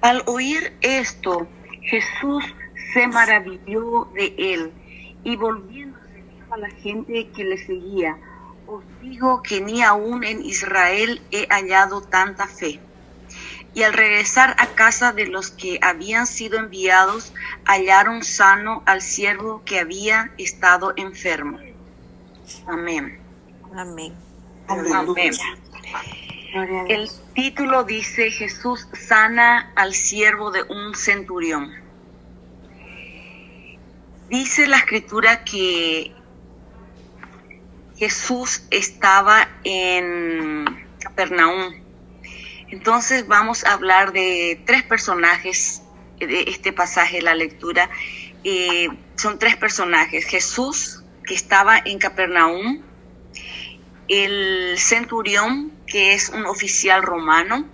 Al oír esto, Jesús se maravilló de él y volviéndose dijo a la gente que le seguía: os digo que ni aún en Israel he hallado tanta fe. Y al regresar a casa de los que habían sido enviados, hallaron sano al siervo que había estado enfermo. Amén. Amén. Amén. El título dice: Jesús sana al siervo de un centurión. Dice la escritura que Jesús estaba en Capernaum. Entonces vamos a hablar de tres personajes de este pasaje de la lectura. Son tres personajes: Jesús, que estaba en Capernaum; el centurión, que es un oficial romano,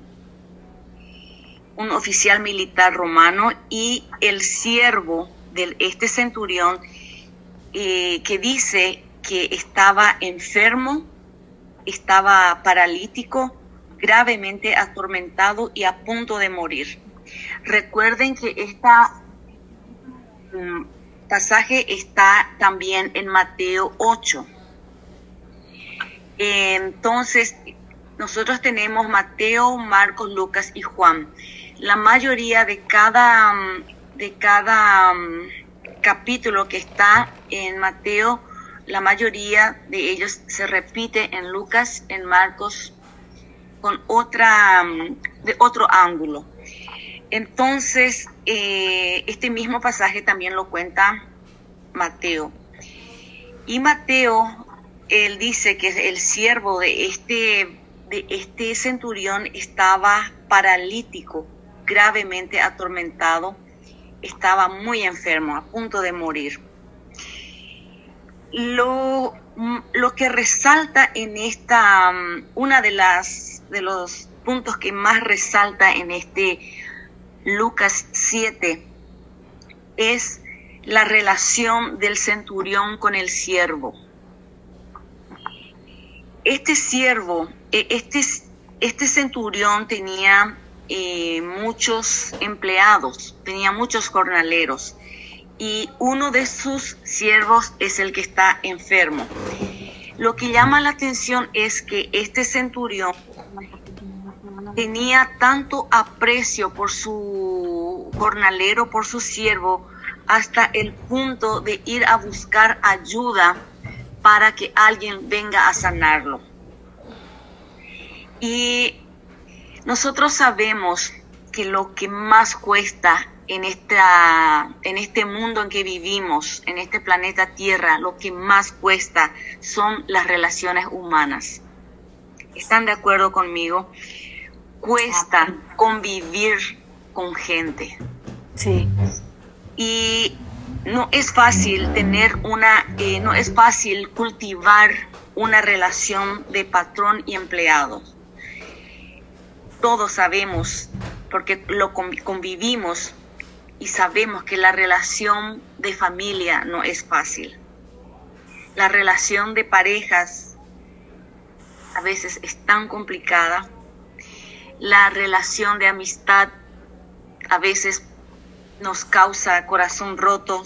un oficial militar romano; y el siervo de este centurión, que dice que estaba enfermo, estaba paralítico, gravemente atormentado y a punto de morir. Recuerden que este pasaje está también en Mateo 8. Entonces, nosotros tenemos Mateo, Marcos, Lucas y Juan. La mayoría de cada capítulo que está en Mateo, la mayoría de ellos se repite en Lucas, en Marcos, con de otro ángulo. Entonces, este mismo pasaje también lo cuenta Mateo. Y Mateo, él dice que el siervo de este centurión estaba paralítico, gravemente atormentado, estaba muy enfermo, a punto de morir. Lo que resalta en esta, de los puntos que más resalta en este Lucas 7 es la relación del centurión con el siervo. Este centurión tenía muchos empleados, tenía muchos jornaleros, y uno de sus siervos es el que está enfermo. Lo que llama la atención es que este centurión tenía tanto aprecio por su jornalero, por su siervo, hasta el punto de ir a buscar ayuda para que alguien venga a sanarlo. Y nosotros sabemos que lo que más cuesta en este mundo en que vivimos, en este planeta Tierra, lo que más cuesta son las relaciones humanas. ¿Están de acuerdo conmigo? Cuesta convivir con gente. Sí. Y no es fácil no es fácil cultivar una relación de patrón y empleado. Todos sabemos, porque lo convivimos, y sabemos que la relación de familia no es fácil. La relación de parejas a veces es tan complicada. La relación de amistad a veces nos causa corazón roto.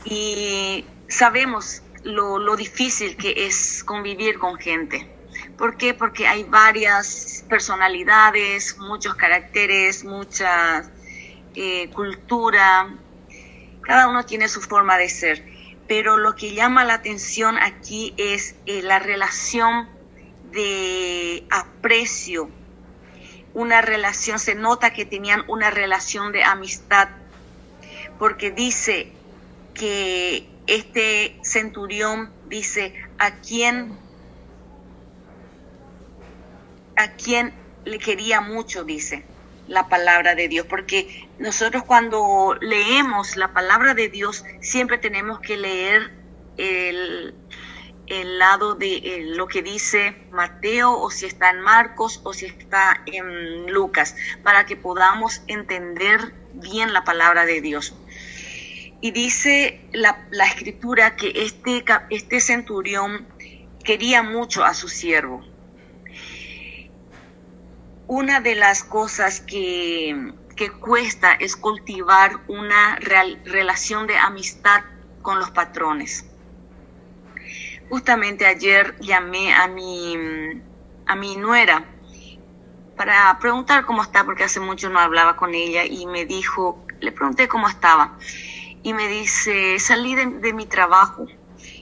Y sabemos lo difícil que es convivir con gente. ¿Por qué? Porque hay varias personalidades, muchos caracteres, mucha cultura. Cada uno tiene su forma de ser. Pero lo que llama la atención aquí es la relación de aprecio. Una relación, se nota que tenían una relación de amistad, porque dice que este centurión dice: ¿a quién le quería mucho? Dice la palabra de Dios, porque nosotros cuando leemos la palabra de Dios siempre tenemos que leer el lado de lo que dice Mateo, o si está en Marcos, o si está en Lucas, para que podamos entender bien la palabra de Dios. Y dice la escritura que este centurión quería mucho a su siervo. una de las cosas que cuesta es cultivar una relación de amistad con los patrones. Justamente ayer llamé a mi nuera para preguntar cómo está, porque hace mucho no hablaba con ella, y me dijo, le pregunté cómo estaba, y me dice, salí de mi trabajo.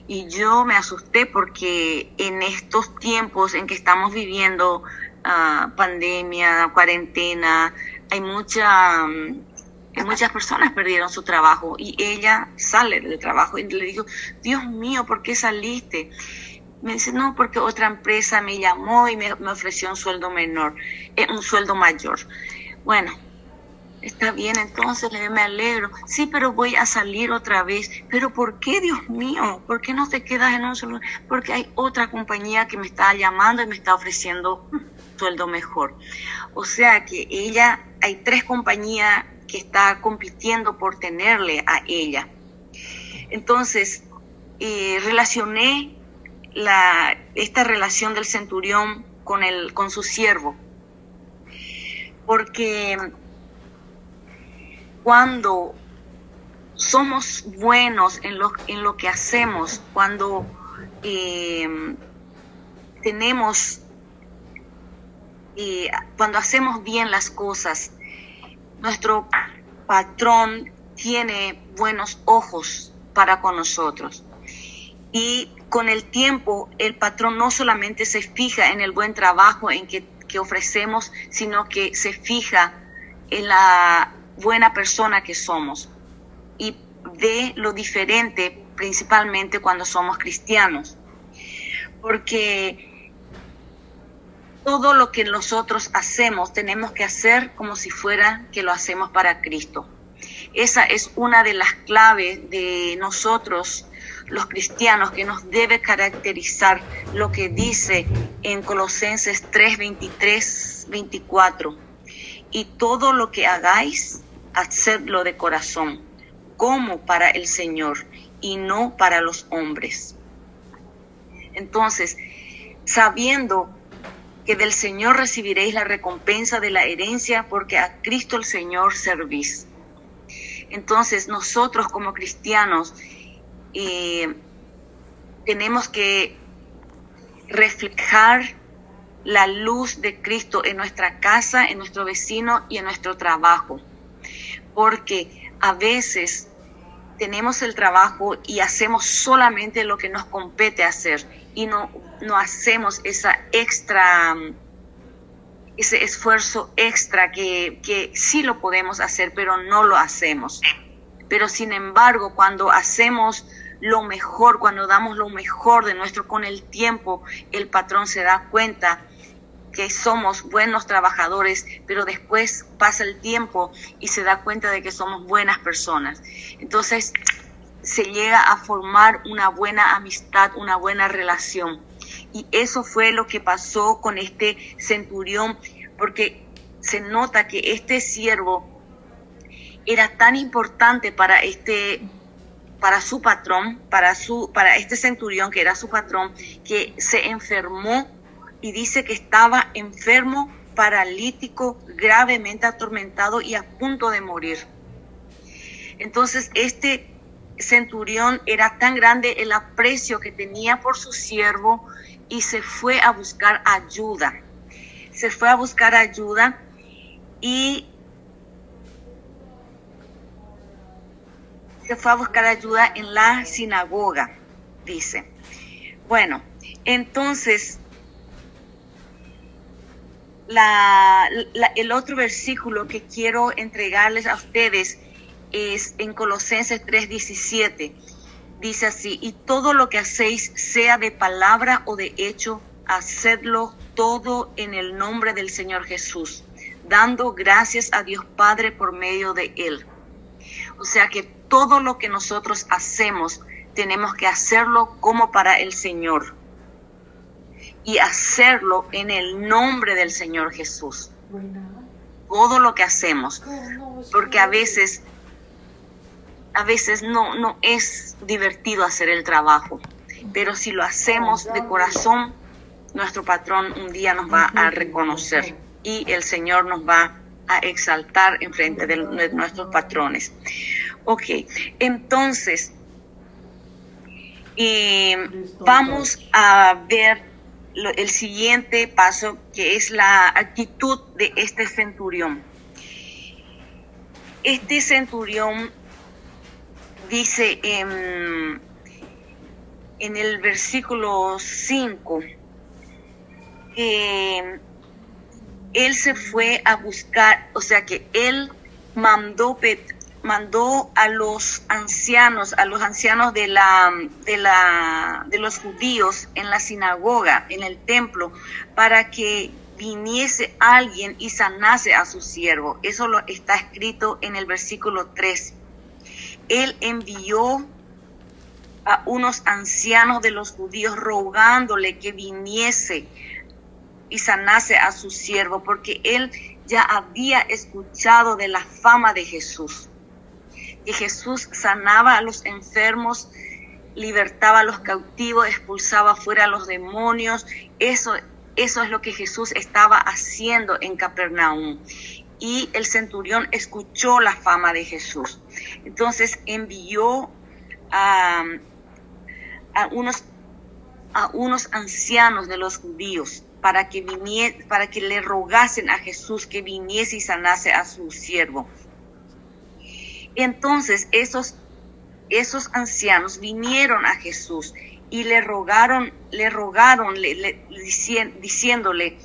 Y yo me asusté porque en estos tiempos en que estamos viviendo pandemia, cuarentena, hay muchas personas perdieron su trabajo, y ella sale del trabajo y le digo, Dios mío, ¿por qué saliste? Me dice, no, porque otra empresa me llamó y me ofreció un sueldo mayor. Bueno, está bien, entonces me alegro. Sí, pero voy a salir otra vez. ¿Pero por qué, Dios mío? ¿Por qué no te quedas en un solo? Porque hay otra compañía que me está llamando y me está ofreciendo sueldo mejor. O sea que hay 3 compañías que están compitiendo por tenerle a ella. Entonces, relacioné esta relación del centurión con su siervo, porque cuando somos buenos en lo que hacemos, cuando cuando hacemos bien las cosas, nuestro patrón tiene buenos ojos para con nosotros. Y con el tiempo, el patrón no solamente se fija en el buen trabajo que ofrecemos, sino que se fija en la buena persona que somos y ve lo diferente, principalmente cuando somos cristianos. Porque todo lo que nosotros hacemos, tenemos que hacer como si fuera que lo hacemos para Cristo. Esa es una de las claves de nosotros, los cristianos, que nos debe caracterizar lo que dice en Colosenses 3, 23, 24. Y todo lo que hagáis, hacedlo de corazón, como para el Señor y no para los hombres. Entonces, sabiendo que del Señor recibiréis la recompensa de la herencia, porque a Cristo el Señor servís. Entonces, nosotros como cristianos tenemos que reflejar la luz de Cristo en nuestra casa, en nuestro vecino y en nuestro trabajo. Porque a veces tenemos el trabajo y hacemos solamente lo que nos compete hacer y no hacemos ese esfuerzo extra que sí lo podemos hacer, pero no lo hacemos. Pero sin embargo, cuando hacemos lo mejor, cuando damos lo mejor de nuestro, con el tiempo, el patrón se da cuenta que somos buenos trabajadores, pero después pasa el tiempo y se da cuenta de que somos buenas personas. Entonces se llega a formar una buena amistad, una buena relación. Y eso fue lo que pasó con este centurión, porque se nota que este siervo era tan importante para su patrón, para este centurión que era su patrón, que se enfermó, y dice que estaba enfermo, paralítico, gravemente atormentado y a punto de morir. Entonces este centurión era tan grande el aprecio que tenía por su siervo y se fue a buscar ayuda. Y se fue a buscar ayuda en la sinagoga, dice. Bueno, entonces el otro versículo que quiero entregarles a ustedes es en Colosenses 3:17. Dice así: y todo lo que hacéis, sea de palabra o de hecho, hacedlo todo en el nombre del Señor Jesús, dando gracias a Dios Padre por medio de Él. O sea que todo lo que nosotros hacemos, tenemos que hacerlo como para el Señor. Y hacerlo en el nombre del Señor Jesús. Todo lo que hacemos. Porque a veces no es divertido hacer el trabajo. Pero si lo hacemos de corazón, nuestro patrón un día nos va a reconocer. y el Señor nos va a exaltar en frente de nuestros patrones. Ok, entonces vamos a ver el siguiente paso, que es la actitud de este centurión. Este centurión dice en el versículo 5 que él se fue a buscar, o sea que él mandó a los ancianos de los judíos en la sinagoga, en el templo, para que viniese alguien y sanase a su siervo. Eso está escrito en el versículo 3. Él envió a unos ancianos de los judíos rogándole que viniese y sanase a su siervo, porque él ya había escuchado de la fama de Jesús, que Jesús sanaba a los enfermos, libertaba a los cautivos, expulsaba fuera a los demonios. Eso es lo que Jesús estaba haciendo en Capernaum. Y el centurión escuchó la fama de Jesús. Entonces envió a unos ancianos de los judíos para que le rogasen a Jesús que viniese y sanase a su siervo. Entonces esos ancianos vinieron a Jesús y le rogaron diciéndole: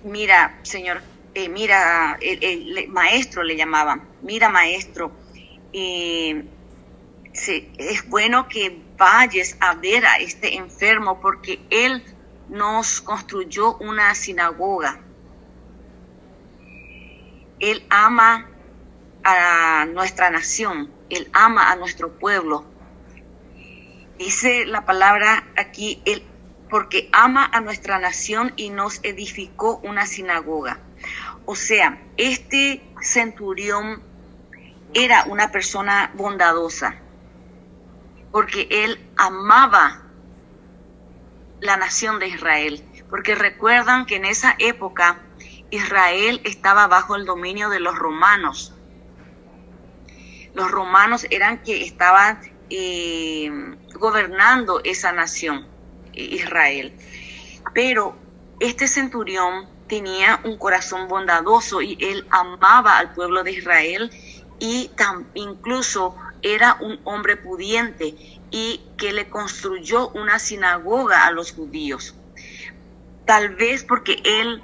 mira, Señor, el maestro le llamaban, mira, maestro, es bueno que vayas a ver a este enfermo, porque él nos construyó una sinagoga. Él ama a nuestra nación, él ama a nuestro pueblo. Dice la palabra aquí, él, porque ama a nuestra nación y nos edificó una sinagoga. O sea, este centurión era una persona bondadosa, porque él amaba la nación de Israel. Porque recuerdan que en esa época Israel estaba bajo el dominio de los romanos. Los romanos eran que estaban gobernando esa nación, Israel. Pero este centurión tenía un corazón bondadoso y él amaba al pueblo de Israel, y incluso era un hombre pudiente y que le construyó una sinagoga a los judíos. Tal vez porque él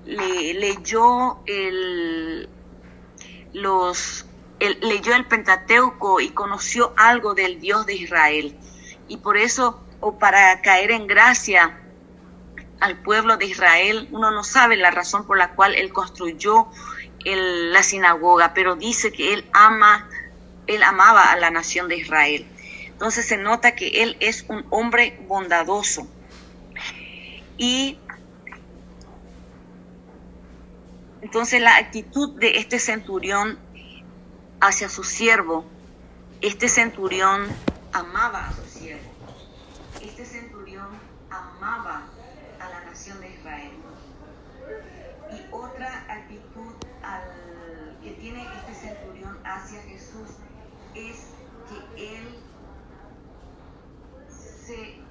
leyó el Pentateuco y conoció algo del Dios de Israel. Y por eso, o para caer en gracia al pueblo de Israel, uno no sabe la razón por la cual él construyó la sinagoga, pero dice que él amaba a la nación de Israel. Entonces se nota que él es un hombre bondadoso. Y entonces la actitud de este centurión hacia su siervo, este centurión amaba a su siervo, este centurión amaba a la nación de Israel. Y otra actitud que tiene este centurión hacia Jesús es que él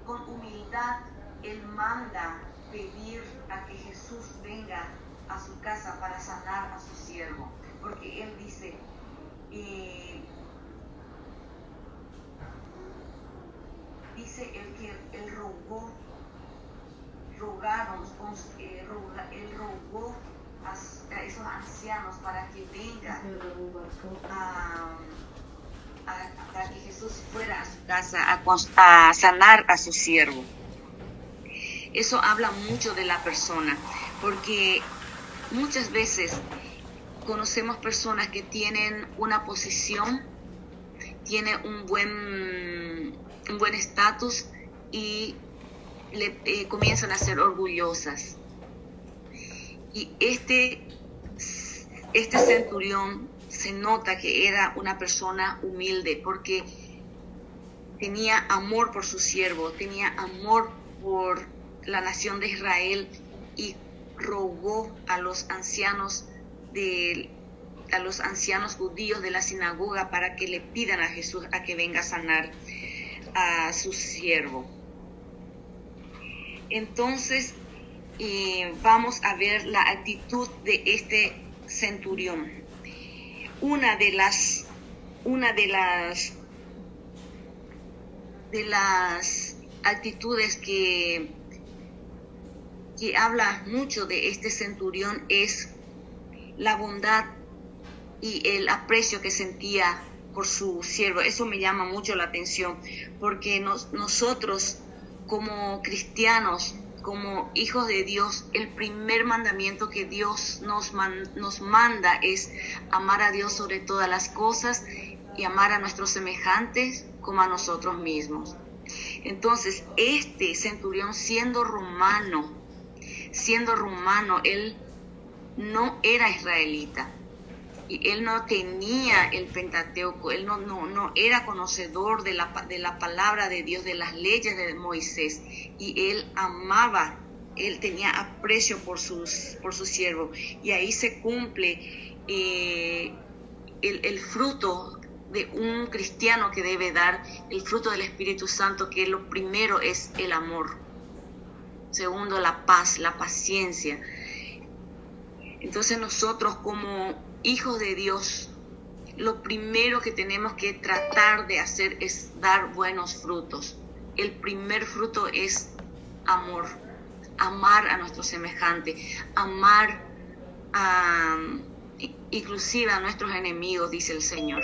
con humildad, él manda pedir a que Jesús venga a su casa para sanar a su siervo, porque él dice, él rogó a esos ancianos para que venga para que Jesús fuera a su casa a sanar a su siervo. Eso habla mucho de la persona, porque muchas veces conocemos personas que tienen una posición, tienen un buen estatus y comienzan a ser orgullosas. Y este centurión se nota que era una persona humilde, porque tenía amor por su siervo, tenía amor por la nación de Israel, y rogó a los ancianos judíos de la sinagoga para que le pidan a Jesús a que venga a sanar a su siervo. Entonces vamos a ver la actitud de este centurión. Una de las actitudes que habla mucho de este centurión es la bondad y el aprecio que sentía por su siervo. Eso me llama mucho la atención, porque nosotros como cristianos, como hijos de Dios, el primer mandamiento que Dios nos manda es amar a Dios sobre todas las cosas y amar a nuestros semejantes como a nosotros mismos. Entonces, este centurión, siendo romano, él no era israelita y él no tenía el Pentateuco, él no era conocedor de la palabra de Dios, de las leyes de Moisés, y él amaba, él tenía aprecio por su siervo, y ahí se cumple el fruto de un cristiano que debe dar, el fruto del Espíritu Santo, que lo primero es el amor, segundo la paz, la paciencia. Entonces nosotros como hijos de Dios, lo primero que tenemos que tratar de hacer es dar buenos frutos. El primer fruto es amor, amar a nuestro semejante, amar inclusive a nuestros enemigos, dice el Señor.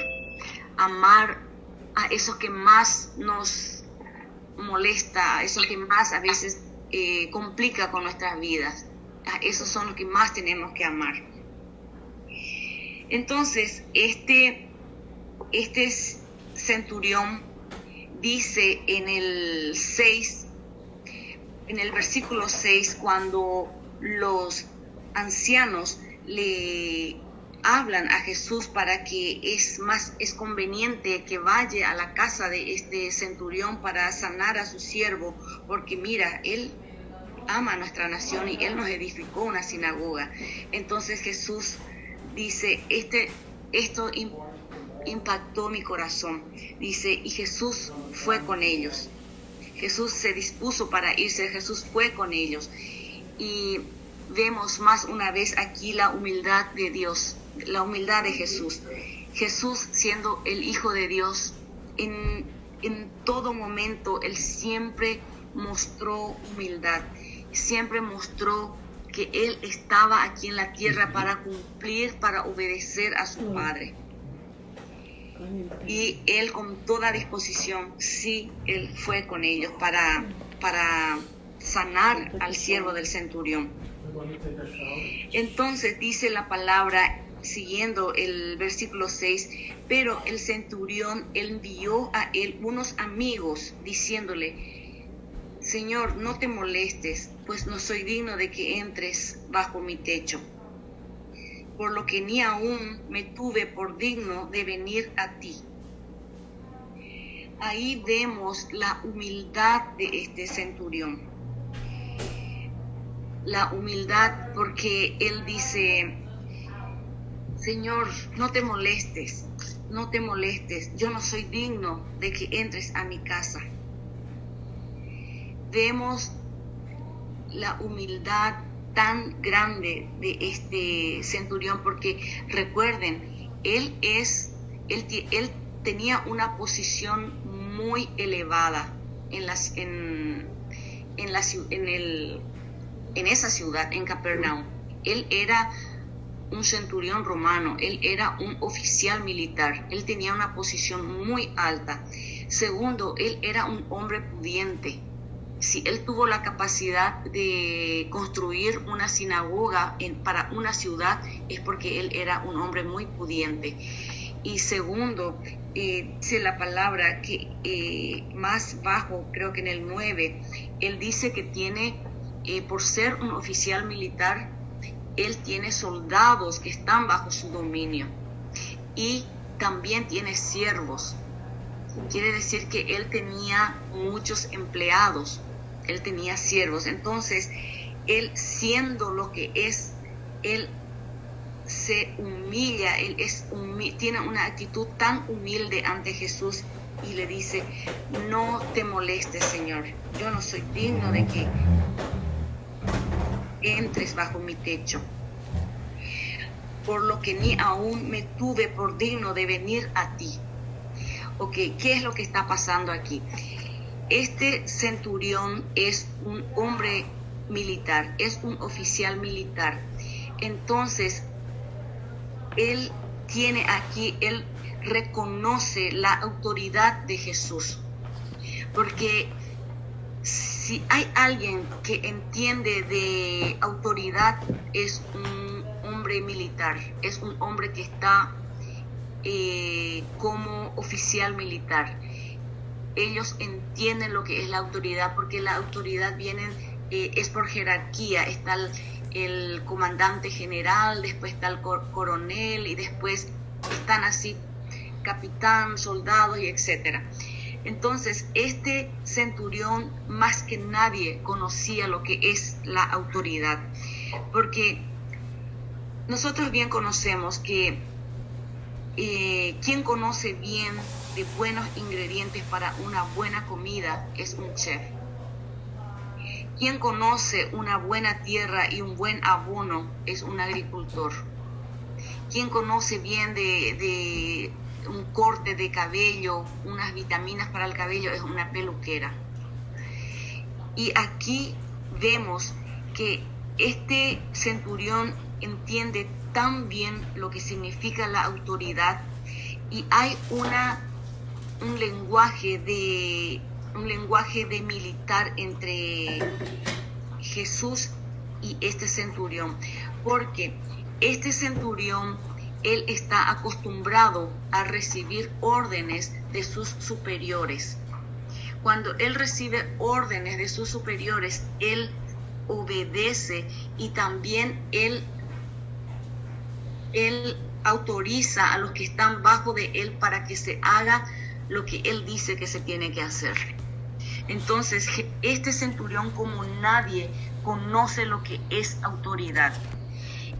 Amar a esos que más nos molesta, a esos que más a veces complica con nuestras vidas. A esos son los que más tenemos que amar. Entonces, este centurión dice en el versículo 6, cuando los ancianos le hablan a Jesús para que es conveniente que vaya a la casa de este centurión para sanar a su siervo, porque mira, él ama a nuestra nación y él nos edificó una sinagoga. Entonces Jesús dice, esto impactó mi corazón. Dice, y Jesús fue con ellos. Jesús se dispuso para irse, Jesús fue con ellos. Y vemos más una vez aquí la humildad de Dios, la humildad de Jesús. Jesús, siendo el Hijo de Dios, en todo momento él siempre mostró humildad, siempre mostró que él estaba aquí en la tierra para cumplir, para obedecer a su Padre. Y él con toda disposición, sí, él fue con ellos para sanar al siervo del centurión. Entonces dice la palabra, siguiendo el versículo 6, pero el centurión envió a él unos amigos diciéndole, Señor, no te molestes, pues no soy digno de que entres bajo mi techo, por lo que ni aún me tuve por digno de venir a ti. Ahí vemos la humildad de este centurión. La humildad, porque él dice, Señor, no te molestes, yo no soy digno de que entres a mi casa. Vemos la humildad tan grande de este centurión, porque recuerden, él tenía una posición muy elevada en esa ciudad, en Capernaum. Él era un centurión romano, él era un oficial militar, él tenía una posición muy alta. Segundo, él era un hombre pudiente. Si él tuvo la capacidad de construir una sinagoga para una ciudad, es porque él era un hombre muy pudiente. Y segundo, dice la palabra que más bajo, creo que en el 9, él dice que tiene, por ser un oficial militar, él tiene soldados que están bajo su dominio y también tiene siervos. Quiere decir que él tenía muchos empleados, él tenía siervos. Entonces, él siendo lo que es, él se humilla, él tiene una actitud tan humilde ante Jesús y le dice: no te molestes, Señor, yo no soy digno de que entres bajo mi techo, por lo que ni aún me tuve por digno de venir a ti. Ok, ¿qué es lo que está pasando aquí? Este centurión es un hombre militar, es un oficial militar. Entonces, él reconoce la autoridad de Jesús. Porque si hay alguien que entiende de autoridad, es un hombre militar, es un hombre que está como oficial militar. Ellos entienden lo que es la autoridad, porque la autoridad es por jerarquía. Está el comandante general, después está el coronel, y después están así capitán, soldados y etcétera. Entonces, este centurión más que nadie conocía lo que es la autoridad, porque nosotros bien conocemos que quien conoce bien de buenos ingredientes para una buena comida es un chef. Quien conoce una buena tierra y un buen abono es un agricultor. Quien conoce bien de un corte de cabello, unas vitaminas para el cabello, es una peluquera. Y aquí vemos que este centurión entiende tan bien lo que significa la autoridad, y hay un lenguaje de militar entre Jesús y este centurión, porque este centurión, él está acostumbrado a recibir órdenes de sus superiores. Cuando él recibe órdenes de sus superiores, él obedece, y también él autoriza a los que están bajo de él para que se haga lo que él dice que se tiene que hacer. Entonces, este centurión, como nadie, conoce lo que es autoridad.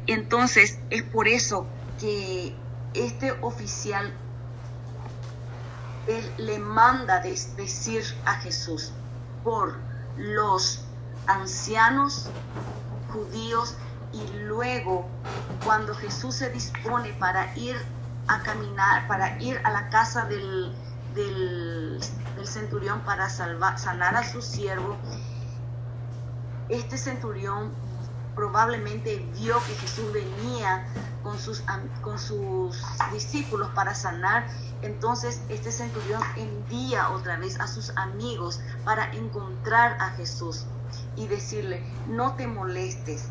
Entonces, es por eso que este oficial, él le manda decir a Jesús por los ancianos judíos, y luego cuando Jesús se dispone para ir a caminar, para ir a la casa del centurión para sanar a su siervo, este centurión probablemente vio que Jesús venía con sus discípulos para sanar. Entonces este centurión envía otra vez a sus amigos para encontrar a Jesús y decirle: no te molestes,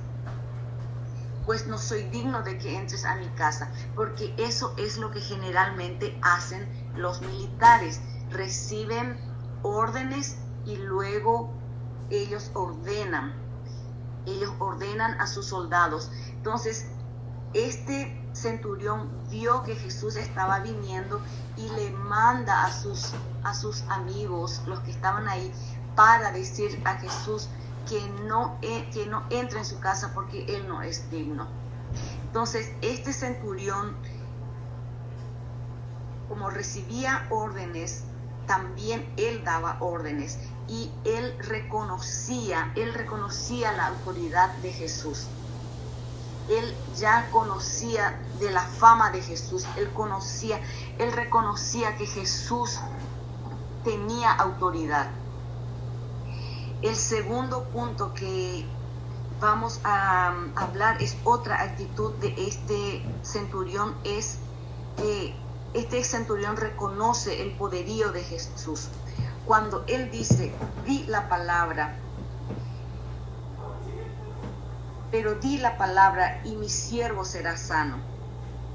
pues no soy digno de que entres a mi casa, porque eso es lo que generalmente hacen los militares. Reciben órdenes y luego ellos ordenan a sus soldados. Entonces, este centurión vio que Jesús estaba viniendo y le manda a sus amigos, los que estaban ahí, para decir a Jesús que no entre en su casa porque él no es digno. Entonces, este centurión, como recibía órdenes, también él daba órdenes, y él reconocía la autoridad de Jesús. Él ya conocía de la fama de Jesús, él reconocía que Jesús tenía autoridad. El segundo punto que vamos a hablar es otra actitud de este centurión, es que este centurión reconoce el poderío de Jesús. Cuando él dice: di la palabra, pero di la palabra y mi siervo será sano.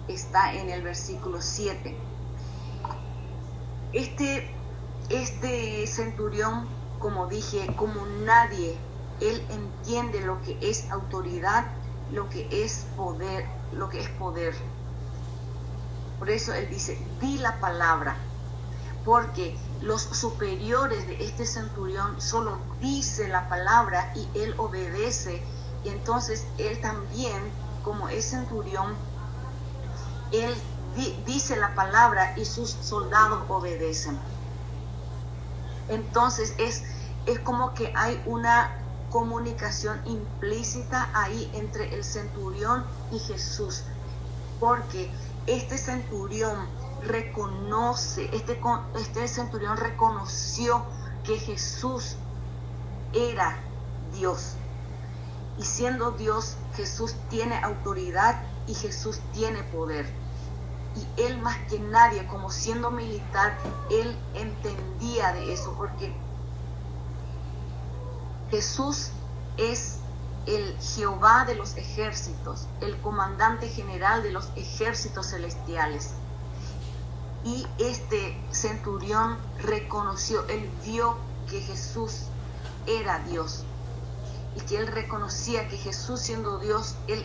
Está en el versículo 7. Este centurión, como dije, como nadie, él entiende lo que es autoridad, lo que es poder. Por eso él dice: di la palabra. porque los superiores de este centurión solo dice la palabra y él obedece, y entonces él también, como es centurión, él dice la palabra y sus soldados obedecen. Entonces es como que hay una comunicación implícita ahí entre el centurión y Jesús, porque este centurión centurión reconoció que Jesús era Dios, y siendo Dios, Jesús tiene autoridad y Jesús tiene poder. Y él más que nadie, como siendo militar, él entendía de eso, porque Jesús es el Jehová de los ejércitos, el comandante general de los ejércitos celestiales. Y este centurión reconoció, él vio que Jesús era Dios, y que él reconocía que Jesús, siendo Dios, él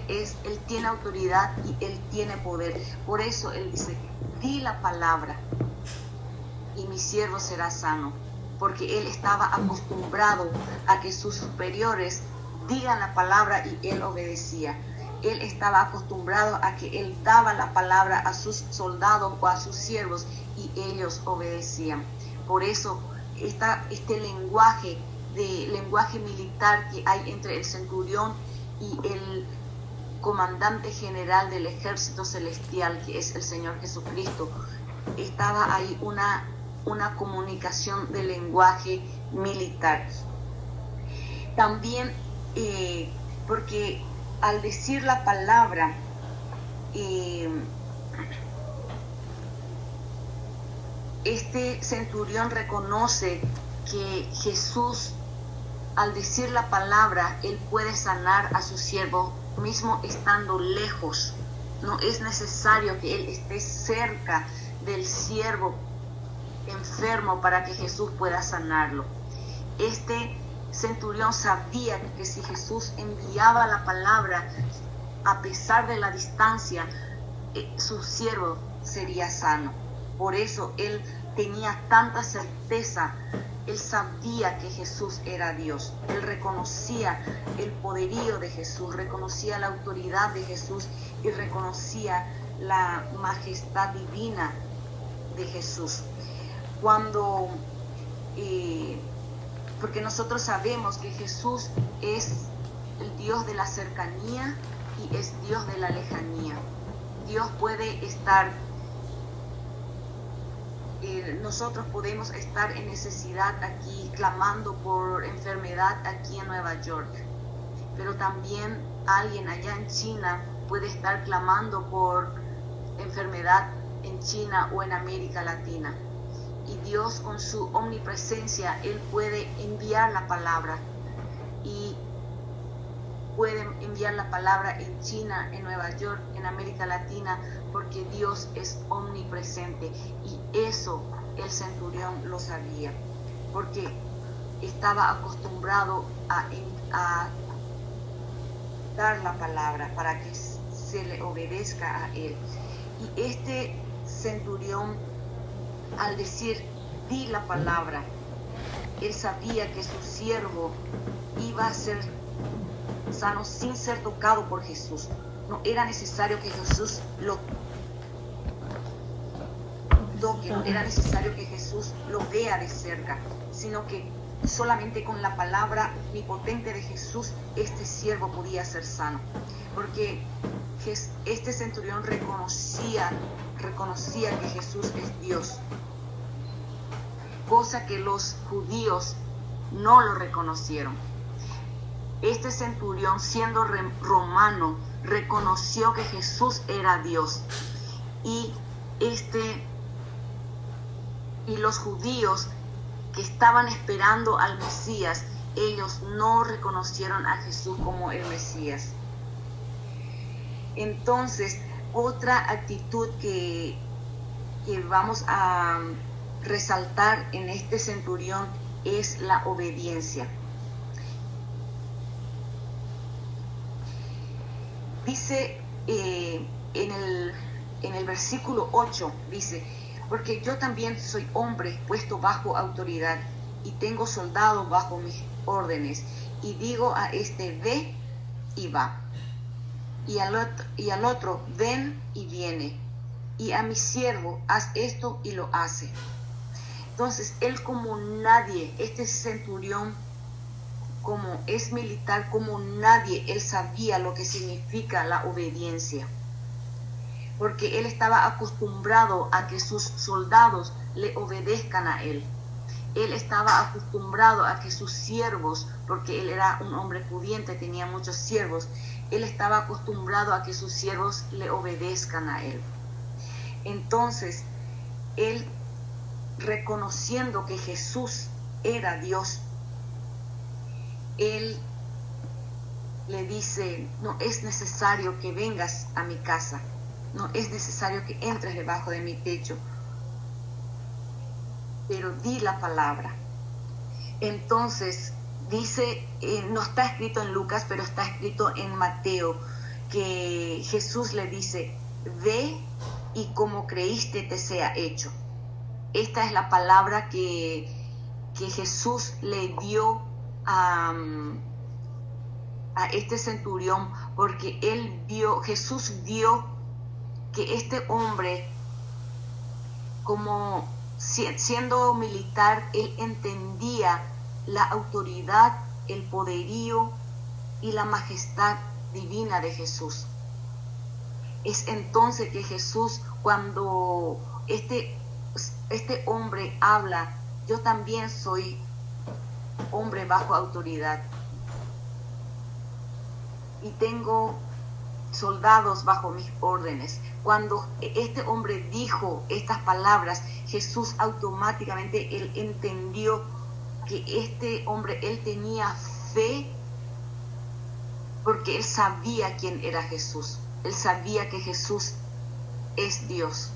tiene autoridad y él tiene poder. Por eso él dice: di la palabra y mi siervo será sano, porque él estaba acostumbrado a que sus superiores digan la palabra y él obedecía. Él estaba acostumbrado a que él daba la palabra a sus soldados o a sus siervos y ellos obedecían. Por eso este lenguaje militar que hay entre el centurión y el comandante general del ejército celestial, que es el Señor Jesucristo, estaba ahí una comunicación de lenguaje militar. También porque al decir la palabra, este centurión reconoce que Jesús, al decir la palabra, él puede sanar a su siervo mismo estando lejos. No es necesario que él esté cerca del siervo enfermo para que Jesús pueda sanarlo. Este centurión sabía que si Jesús enviaba la palabra, a pesar de la distancia, su siervo sería sano. Por eso él tenía tanta certeza. Él sabía que Jesús era Dios. Él reconocía el poderío de Jesús, reconocía la autoridad de Jesús y reconocía la majestad divina de Jesús. Porque nosotros sabemos que Jesús es el Dios de la cercanía y es Dios de la lejanía. Dios puede estar, nosotros podemos estar en necesidad aquí, clamando por enfermedad aquí en Nueva York, pero también alguien allá en China puede estar clamando por enfermedad en China o en América Latina. Y Dios, con su omnipresencia, Él puede enviar la palabra, y puede enviar la palabra en China, en Nueva York, en América Latina, porque Dios es omnipresente. Y eso el centurión lo sabía, porque estaba acostumbrado a dar la palabra para que se le obedezca a Él. Y este centurión, al decir di la palabra, él sabía que su siervo iba a ser sano sin ser tocado por Jesús. No era necesario que Jesús lo toque, no era necesario que Jesús lo vea de cerca, sino que solamente con la palabra omnipotente de Jesús este siervo podía ser sano, porque este centurión reconocía que Jesús es Dios, cosa que los judíos no lo reconocieron. Este centurión, siendo romano, reconoció que Jesús era Dios, y los judíos que estaban esperando al Mesías, ellos no reconocieron a Jesús como el Mesías. Entonces, otra actitud que vamos a resaltar en este centurión es la obediencia. Dice en el versículo 8, dice: porque yo también soy hombre puesto bajo autoridad y tengo soldados bajo mis órdenes, y digo a este ve y va, y al otro ven y viene, y a mi siervo haz esto y lo hace. Entonces él, como nadie, este centurión, como es militar, como nadie, él sabía lo que significa la obediencia, porque él estaba acostumbrado a que sus soldados le obedezcan a él. Él estaba acostumbrado a que sus siervos, porque él era un hombre pudiente, tenía muchos siervos, él estaba acostumbrado a que sus siervos le obedezcan a él. Entonces, él, reconociendo que Jesús era Dios, él le dice: no es necesario que vengas a mi casa, no es necesario que entres debajo de mi techo, pero di la palabra. Entonces dice, no está escrito en Lucas, pero está escrito en Mateo, que Jesús le dice: ve y como creíste te sea hecho. Esta es la palabra que Jesús le dio a este centurión, porque Jesús vio que este hombre, como siendo militar, él entendía la autoridad, el poderío y la majestad divina de Jesús. Es entonces que Jesús, cuando este hombre habla: yo también soy hombre bajo autoridad y tengo soldados bajo mis órdenes. Cuando este hombre dijo estas palabras, Jesús automáticamente, él entendió que este hombre, él tenía fe, porque él sabía quién era Jesús. Él sabía que Jesús es Dios.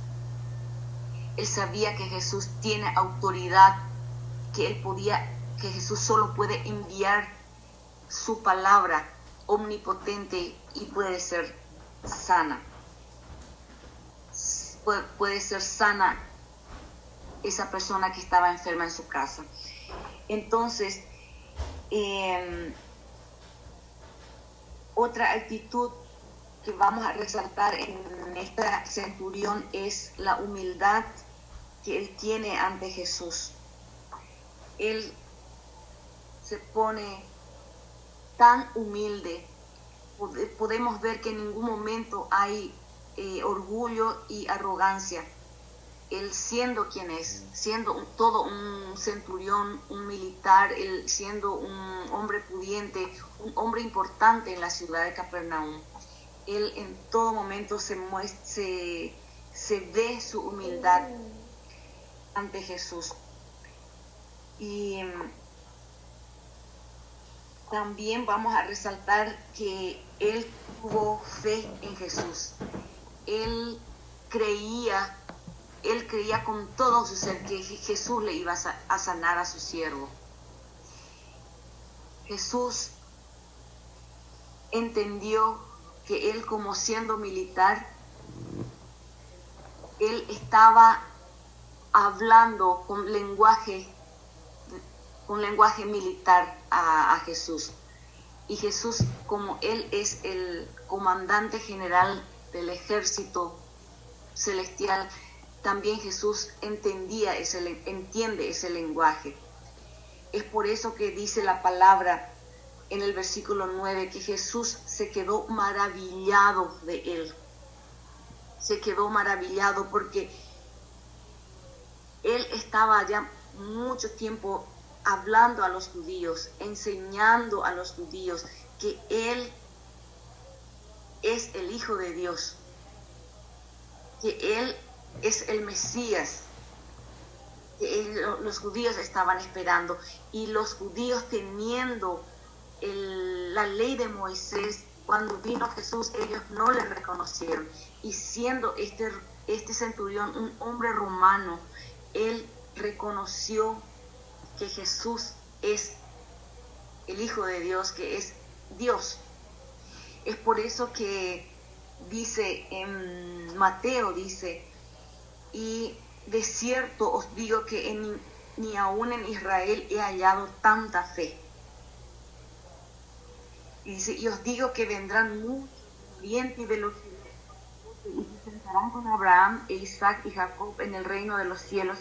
Él sabía que Jesús tiene autoridad, que Jesús solo puede enviar su palabra omnipotente y puede ser sana. Puede ser sana esa persona que estaba enferma en su casa. Entonces, otra actitud que vamos a resaltar en esta centurión es la humildad que él tiene ante Jesús. Él se pone tan humilde. Podemos ver que en ningún momento hay orgullo y arrogancia. Él, siendo quien es, siendo todo un centurión, un militar, él siendo un hombre pudiente, un hombre importante en la ciudad de Capernaum, él en todo momento se ve su humildad ante Jesús. Y también vamos a resaltar que él tuvo fe en Jesús. Él creía con todo su ser que Jesús le iba a sanar a su siervo. Jesús entendió que él, como siendo militar, él estaba hablando con lenguaje militar a Jesús. Y Jesús, como él es el comandante general del ejército celestial, también Jesús entiende ese lenguaje. Es por eso que dice la palabra en el versículo 9 que Jesús se quedó maravillado de él. Se quedó maravillado porque él estaba ya mucho tiempo hablando a los judíos, enseñando a los judíos que él es el Hijo de Dios, que él es el Mesías, que los judíos estaban esperando. Y los judíos, teniendo la ley de Moisés, cuando vino Jesús, ellos no le reconocieron. Y siendo este centurión un hombre romano, él reconoció que Jesús es el Hijo de Dios, que es Dios. Es por eso que dice en Mateo, dice: y de cierto os digo que ni aún en Israel he hallado tanta fe. Y dice, y os digo que vendrán muchos del oriente y del occidente, y se sentarán con Abraham, e Isaac y Jacob en el reino de los cielos,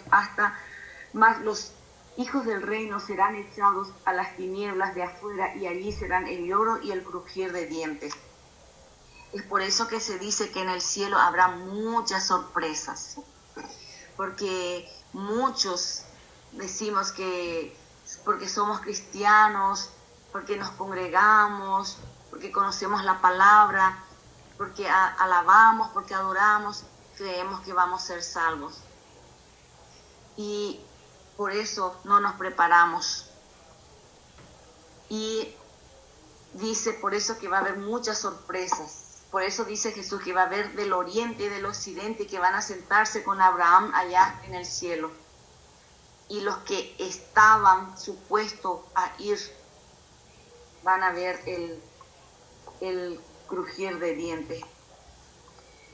más los hijos del reino serán echados a las tinieblas de afuera, y allí serán el lloro y el crujir de dientes. Es por eso que se dice que en el cielo habrá muchas sorpresas, porque muchos decimos que porque somos cristianos, porque nos congregamos, porque conocemos la palabra, porque alabamos, porque adoramos, creemos que vamos a ser salvos. Y por eso no nos preparamos. Y dice por eso que va a haber muchas sorpresas. Por eso dice Jesús que va a haber del oriente y del occidente, que van a sentarse con Abraham allá en el cielo. Y los que estaban supuestos a ir van a ver el crujir de dientes.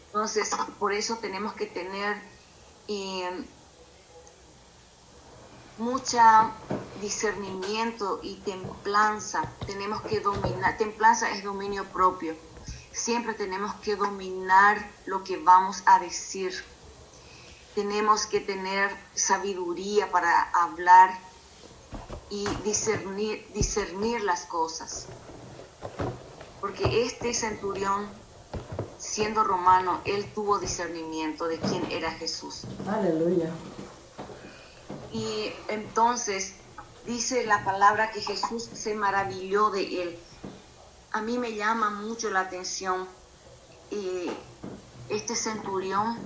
Entonces, por eso tenemos que tener mucha discernimiento y templanza. Tenemos que dominar. Templanza es dominio propio. Siempre tenemos que dominar lo que vamos a decir. Tenemos que tener sabiduría para hablar y discernir las cosas. Porque este centurión, siendo romano, él tuvo discernimiento de quién era Jesús. Aleluya. Y entonces dice la palabra que Jesús se maravilló de él. A mí me llama mucho la atención este centurión,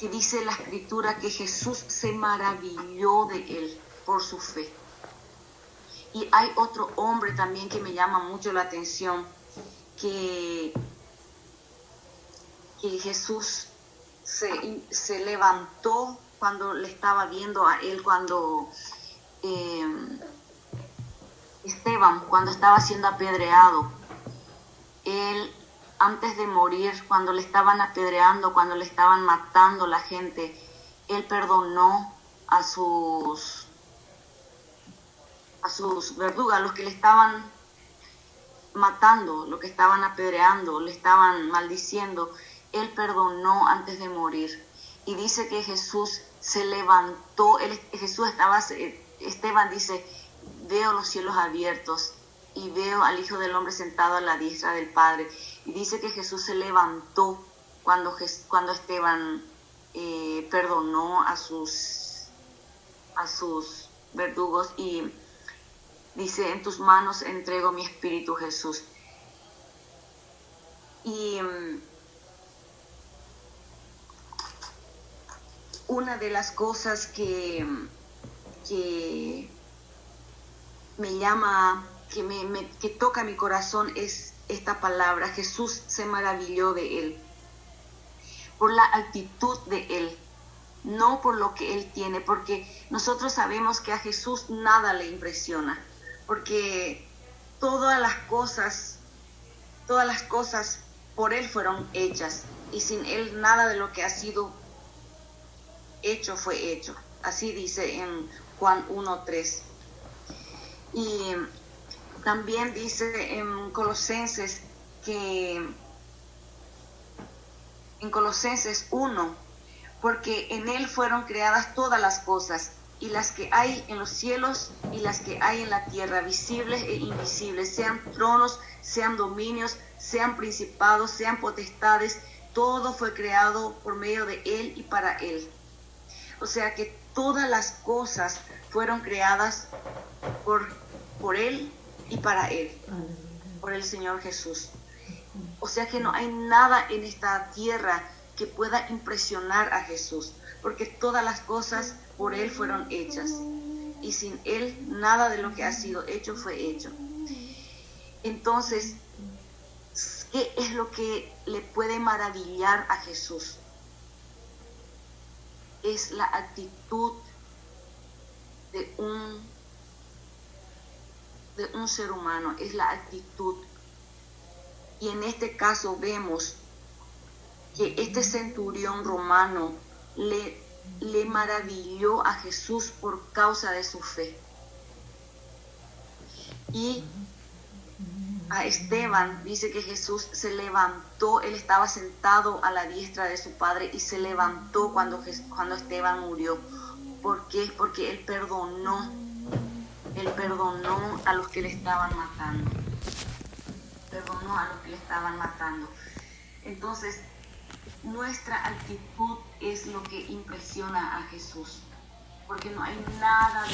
que dice la escritura que Jesús se maravilló de él por su fe. Y hay otro hombre también que me llama mucho la atención, que Jesús se levantó cuando le estaba viendo a él, cuando Esteban, cuando estaba siendo apedreado. Él, antes de morir, cuando le estaban apedreando, cuando le estaban matando la gente, él perdonó a sus verdugos, a los que le estaban matando, los que estaban apedreando, le estaban maldiciendo. Él perdonó antes de morir. Y dice que Jesús se levantó. Esteban dice, veo los cielos abiertos y veo al Hijo del Hombre sentado a la diestra del Padre. Y dice que Jesús se levantó cuando Esteban perdonó a sus verdugos, y dice, en tus manos entrego mi espíritu, Jesús. Y una de las cosas que me llama, que toca mi corazón es esta palabra. Jesús se maravilló de él, por la actitud de él, no por lo que él tiene, porque nosotros sabemos que a Jesús nada le impresiona, porque todas las cosas por él fueron hechas, y sin él nada de lo que ha sido hecho fue hecho. Así dice en Juan 1:3. Y también dice en Colosenses 1, porque en él fueron creadas todas las cosas, y las que hay en los cielos y las que hay en la tierra, visibles e invisibles, sean tronos, sean dominios, sean principados, sean potestades, todo fue creado por medio de él y para él. O sea que todas las cosas fueron creadas por él y para él, por el Señor Jesús. O sea que no hay nada en esta tierra que pueda impresionar a Jesús, porque todas las cosas por él fueron hechas, y sin él nada de lo que ha sido hecho fue hecho. Entonces, ¿qué es lo que le puede maravillar a Jesús? Es la actitud de un ser humano, es la actitud. Y en este caso vemos que este centurión romano le maravilló a Jesús por causa de su fe. Y a Esteban dice que Jesús se levantó, él estaba sentado a la diestra de su Padre y se levantó cuando Esteban murió. ¿Por qué? Porque él perdonó a los que le estaban matando. Perdonó a los que le estaban matando. Entonces, nuestra actitud es lo que impresiona a Jesús, porque no hay nada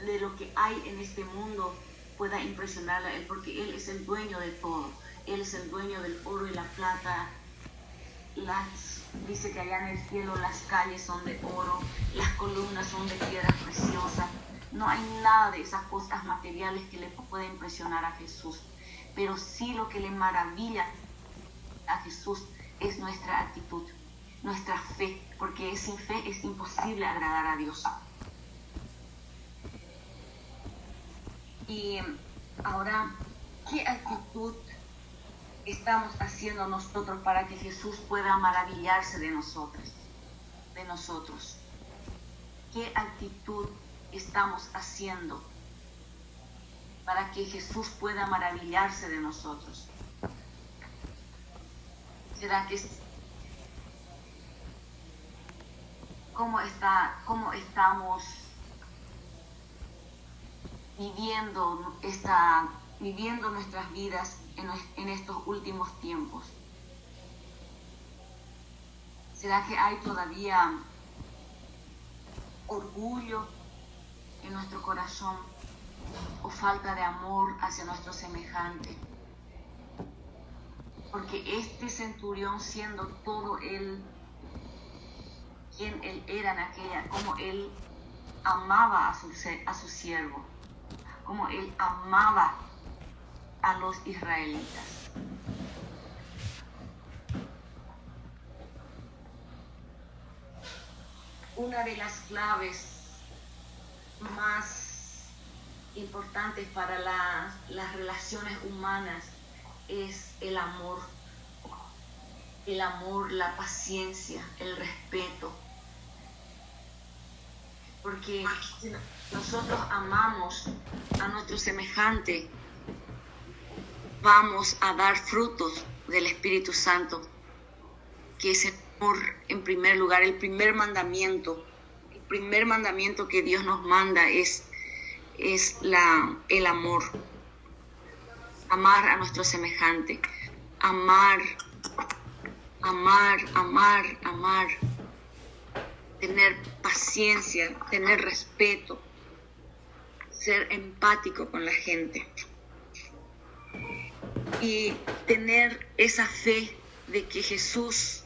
de lo que hay en este mundo pueda impresionarle a él, porque él es el dueño de todo. Él es el dueño del oro y la plata. Dice que allá en el cielo las calles son de oro, las columnas son de piedras preciosas. No hay nada de esas cosas materiales que le pueda impresionar a Jesús, pero sí lo que le maravilla a Jesús es nuestra actitud, nuestra fe, porque sin fe es imposible agradar a Dios. Y ahora, ¿qué actitud estamos haciendo nosotros para que Jesús pueda maravillarse de nosotros? ¿Qué actitud estamos haciendo para que Jesús pueda maravillarse de nosotros? ¿Será que cómo estamos viviendo nuestras vidas en estos últimos tiempos? ¿Será que hay todavía orgullo en nuestro corazón o falta de amor hacia nuestro semejante? Porque este centurión, siendo todo él quien él era en aquella, como él amaba a su siervo, como él amaba a los israelitas. Una de las claves más importantes para las relaciones humanas es el amor, la paciencia, el respeto. Porque si nosotros amamos a nuestro semejante, vamos a dar frutos del Espíritu Santo, que es el amor en primer lugar. El primer mandamiento que Dios nos manda es el amor. Amar a nuestro semejante. Amar. Tener paciencia, tener respeto, ser empático con la gente y tener esa fe de que Jesús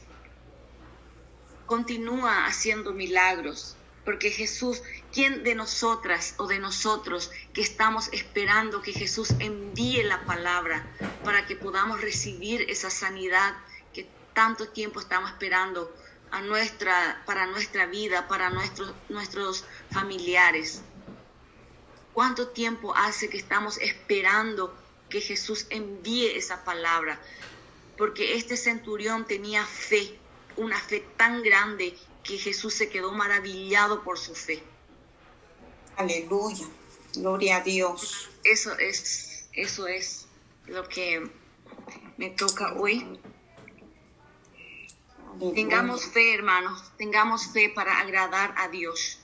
continúa haciendo milagros, porque Jesús, ¿quién de nosotras o de nosotros que estamos esperando que Jesús envíe la palabra para que podamos recibir esa sanidad que tanto tiempo estamos esperando para nuestra vida, para nuestros familiares? ¿Cuánto tiempo hace que estamos esperando que Jesús envíe esa palabra? Porque este centurión tenía fe, una fe tan grande que Jesús se quedó maravillado por su fe. Aleluya, gloria a Dios. Eso es lo que me toca hoy. Tengamos fe, hermanos, tengamos fe para agradar a Dios,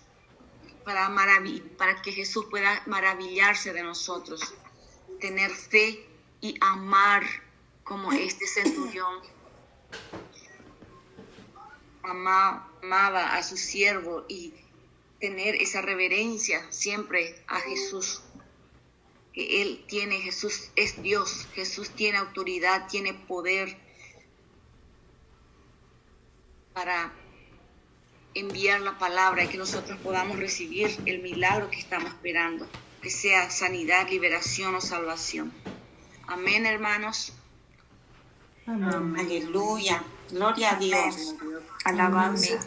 para que Jesús pueda maravillarse de nosotros, tener fe y amar como este centurión amaba a su siervo, y tener esa reverencia siempre a Jesús, que Jesús es Dios, Jesús tiene autoridad, tiene poder para enviar la palabra y que nosotros podamos recibir el milagro que estamos esperando, que sea sanidad, liberación o salvación. Amén, hermanos. Amén. Aleluya, gloria a Dios. Alabanza.